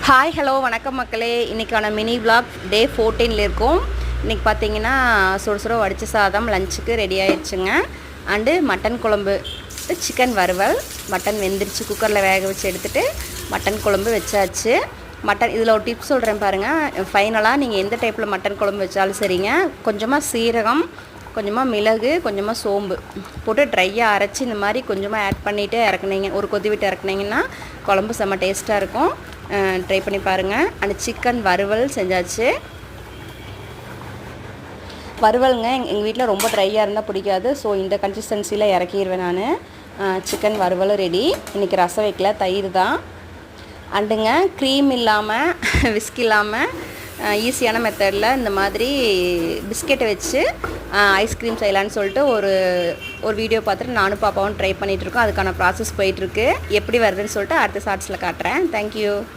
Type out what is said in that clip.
Hi hello வணக்கம் மக்களே. இன்றைக்கான மினி விளாக் டே 14ல் இருக்கும். இன்றைக்கி பார்த்தீங்கன்னா சுட வடித்த சாதம் லஞ்சுக்கு ரெடி ஆயிடுச்சுங்க. அண்டு மட்டன் குழம்பு, சிக்கன் வறுவல், மட்டன் வெந்துருச்சு, குக்கரில் வேக வச்சு எடுத்துகிட்டு மட்டன் குழம்பு வச்சாச்சு. மட்டன் இதில் ஒரு டிப்ஸ் சொல்கிறேன் பாருங்கள். ஃபைனலாக நீங்கள் எந்த டைப்பில் மட்டன் குழம்பு வச்சாலும் சரிங்க, கொஞ்சமாக சீரகம், கொஞ்சமாக மிளகு, கொஞ்சமாக சோம்பு போட்டு ட்ரையாக அரைச்சி இந்த மாதிரி கொஞ்சமாக ஆட் பண்ணிவிட்டு இறக்குனீங்க, ஒரு கொதி விட்டு இறக்குனீங்கன்னா குழம்பு செம்ம டேஸ்ட்டாக இருக்கும். ட்ரை பண்ணி பாருங்கள். அந்த சிக்கன் வறுவல் செஞ்சாச்சு. வறுவலுங்க எங்கள் வீட்டில் ரொம்ப ட்ரையாக இருந்தால் பிடிக்காது. ஸோ இந்த கன்சிஸ்டன்சியில் இறக்கிடுவேன் நான். சிக்கன் வறுவலும் ரெடி. இன்றைக்கி ரசம் வைக்கல, தயிர் தான். அண்டுங்க க்ரீம் இல்லாமல் விஸ்க் இல்லாமல் ஈஸியான மெத்தடில் இந்த மாதிரி பிஸ்கெட்டை வச்சு ஐஸ்கிரீம் செய்யலான்னு சொல்லிட்டு ஒரு வீடியோ பார்த்துட்டு நானும் பாப்பாவும் ட்ரை பண்ணிகிட்ருக்கோம். அதுக்கான ப்ராசஸ் போயிட்டுருக்கு. எப்படி வருதுன்னு சொல்லிட்டு அடுத்த ஷார்ட்ஸில் காட்டுறேன். தேங்க்யூ.